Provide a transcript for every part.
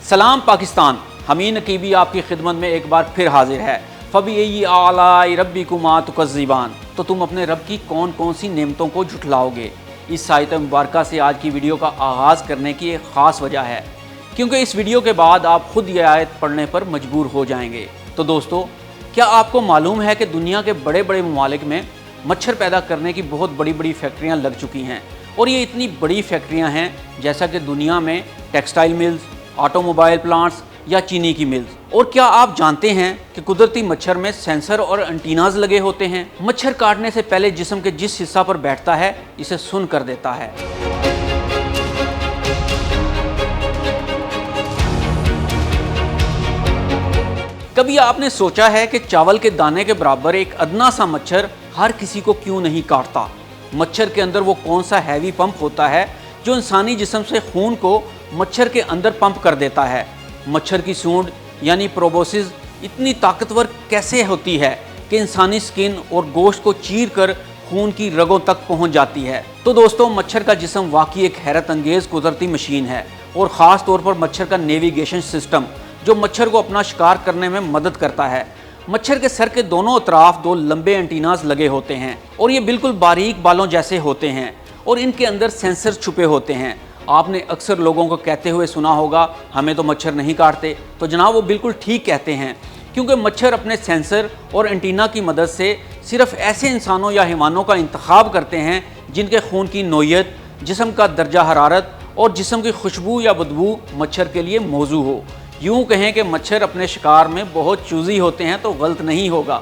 सलाम पाकिस्तान, हमीन नकीबी आपकी खिदमत में एक बार फिर हाजिर है। फ़बी आलाई रब्बिकुमा तुकज़्ज़िबान, तो तुम अपने रब की कौन कौन सी नेमतों को झुठलाओगे। इस आयत मुबारका से आज की वीडियो का आगाज़ करने की एक ख़ास वजह है, क्योंकि इस वीडियो के बाद आप खुद ये आयत पढ़ने पर मजबूर हो जाएंगे। तो दोस्तों, क्या आपको मालूम है कि दुनिया के बड़े बड़े ममालिक में मच्छर पैदा करने की बहुत बड़ी बड़ी फैक्ट्रियाँ लग चुकी हैं, और ये इतनी बड़ी फैक्ट्रियाँ हैं जैसा कि दुनिया में टेक्सटाइल मिल्स, ऑटोमोबाइल प्लांट्स या चीनी की मिल्स। और क्या आप जानते हैं कि कुदरती मच्छर में सेंसर और एंटीनाज लगे होते हैं। मच्छर काटने से पहले जिस्म के जिस हिस्सा पर बैठता है इसे सुन कर देता है। कभी आपने सोचा है कि चावल के दाने के बराबर एक अदना सा मच्छर हर किसी को क्यों नहीं काटता। मच्छर के अंदर वो कौन सा हैवी पंप होता है जो इंसानी जिस्म से खून को मच्छर के अंदर पंप कर देता है। मच्छर की सूंड यानी प्रोबोसिस इतनी ताकतवर कैसे होती है कि इंसानी स्किन और गोश्त को चीर कर खून की रगों तक पहुंच जाती है। तो दोस्तों, मच्छर का जिस्म वाकई एक हैरत अंगेज कुदरती मशीन है, और ख़ास तौर पर मच्छर का नेविगेशन सिस्टम जो मच्छर को अपना शिकार करने में मदद करता है। मच्छर के सर के दोनों अतराफ दो लंबे एंटीनास लगे होते हैं, और ये बिल्कुल बारीक बालों जैसे होते हैं, और इनके अंदर सेंसर छुपे होते हैं। आपने अक्सर लोगों को कहते हुए सुना होगा, हमें तो मच्छर नहीं काटते। तो जनाब, वो बिल्कुल ठीक कहते हैं, क्योंकि मच्छर अपने सेंसर और एंटीना की मदद से सिर्फ ऐसे इंसानों या हैवानों का इंतखाब करते हैं जिनके खून की नोयत, जिस्म का दर्जा हरारत और जिस्म की खुशबू या बदबू मच्छर के लिए मौजू हो। यूँ कहें कि मच्छर अपने शिकार में बहुत चूज़ी होते हैं तो गलत नहीं होगा।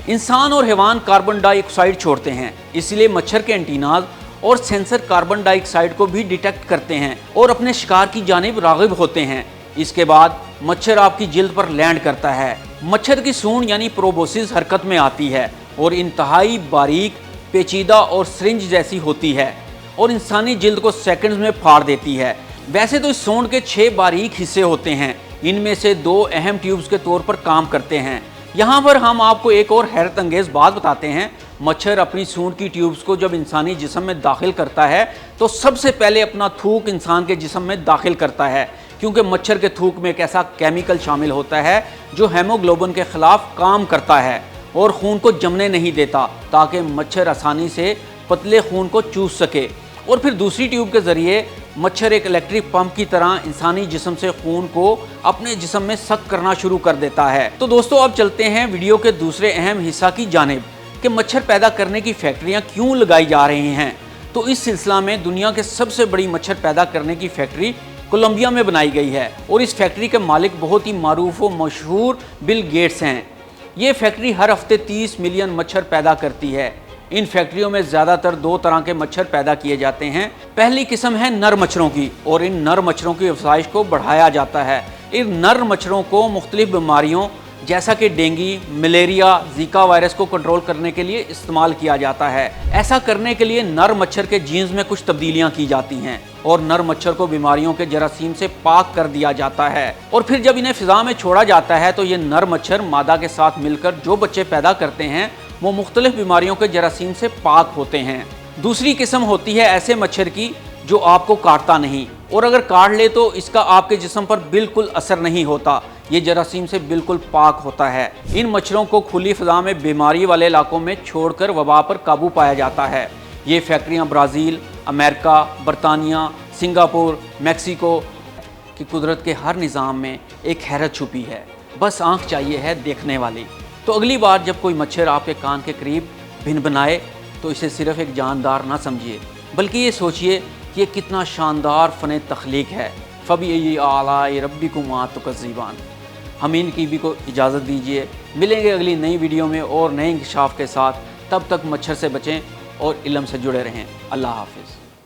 इंसान और हैवान कार्बन डाइऑक्साइड छोड़ते हैं, इसलिए मच्छर के एंटीनाज और सेंसर कार्बन डाइऑक्साइड को भी डिटेक्ट करते हैं और अपने शिकार की जानिब राग़िब होते हैं। इसके बाद मच्छर आपकी जिल्द पर लैंड करता है। मच्छर की सूंड यानी प्रोबोसिस हरकत में आती है और इंतहाई बारीक, पेचीदा और सिरिंज जैसी होती है, और इंसानी जिल्द को सेकंड्स में फाड़ देती है। वैसे तो इस सूंड के 6 बारीक हिस्से होते हैं, इनमें से 2 अहम ट्यूब्स के तौर पर काम करते हैं। यहाँ पर हम आपको एक और हैरत अंगेज बात बताते हैं। मच्छर अपनी सूंड की ट्यूब्स को जब इंसानी जिस्म में दाखिल करता है तो सबसे पहले अपना थूक इंसान के जिस्म में दाखिल करता है, क्योंकि मच्छर के थूक में एक ऐसा केमिकल शामिल होता है जो हेमोग्लोबिन के खिलाफ काम करता है और खून को जमने नहीं देता, ताकि मच्छर आसानी से पतले खून को चूस सके। और फिर दूसरी ट्यूब के ज़रिए मच्छर एक इलेक्ट्रिक पंप की तरह इंसानी जिस्म से खून को अपने जिस्म में सक करना शुरू कर देता है। तो दोस्तों, अब चलते हैं वीडियो के दूसरे अहम हिस्सा की जानिब कि मच्छर पैदा करने की फैक्ट्रियां क्यों लगाई जा रही हैं। तो इस सिलसिला में दुनिया के सबसे बड़ी मच्छर पैदा करने की फैक्ट्री कोलंबिया में बनाई गई है, और इस फैक्ट्री के मालिक बहुत ही मारूफ व मशहूर बिल गेट्स हैं। ये फैक्ट्री हर हफ्ते 30 मिलियन मच्छर पैदा करती है। इन फैक्ट्रियों में ज़्यादातर 2 तरह के मच्छर पैदा किए जाते हैं। पहली किस्म है नर मच्छरों की, और इन नर मच्छरों की अफज़ाइश को बढ़ाया जाता है। इन नर मच्छरों को मुख्तलिफ बीमारियों जैसा कि डेंगू, मलेरिया, जीका वायरस को कंट्रोल करने के लिए इस्तेमाल किया जाता है। ऐसा करने के लिए नर मच्छर के जीन्स में कुछ तब्दीलियां की जाती हैं, और नर मच्छर को बीमारियों के जरासीम से पाक कर दिया जाता है। और फिर जब इन्हें फिजा में छोड़ा जाता है तो ये नर मच्छर मादा के साथ मिलकर जो बच्चे पैदा करते हैं वो मुख्तलिफ बीमारियों के जरासीम से पाक होते हैं। दूसरी किस्म होती है ऐसे मच्छर की जो आपको काटता नहीं, और अगर काट ले तो इसका आपके जिस्म पर बिल्कुल असर नहीं होता। ये जरासीम से बिल्कुल पाक होता है। इन मच्छरों को खुली फ़ज़ा में बीमारी वाले इलाकों में छोड़कर वबा पर काबू पाया जाता है। ये फैक्ट्रियाँ ब्राज़ील, अमेरिका, बरतानिया, सिंगापुर, मैक्सिको की कुदरत के हर निज़ाम में एक हैरत छुपी है, बस आँख चाहिए है देखने वाली। तो अगली बार जब कोई मच्छर आपके कान के करीब भिनभिनाए तो इसे सिर्फ एक जानदार ना समझिए, बल्कि ये सोचिए कि ये कितना शानदार फ़न तख्लीक है। फ़बी आलाई रब्बिकुमा तुकज़्ज़िबान। हमीन नकीबी को इजाज़त दीजिए। मिलेंगे अगली नई वीडियो में और नए इंकशाफ के साथ। तब तक मच्छर से बचें और इल्म से जुड़े रहें। अल्लाह हाफ़िज़।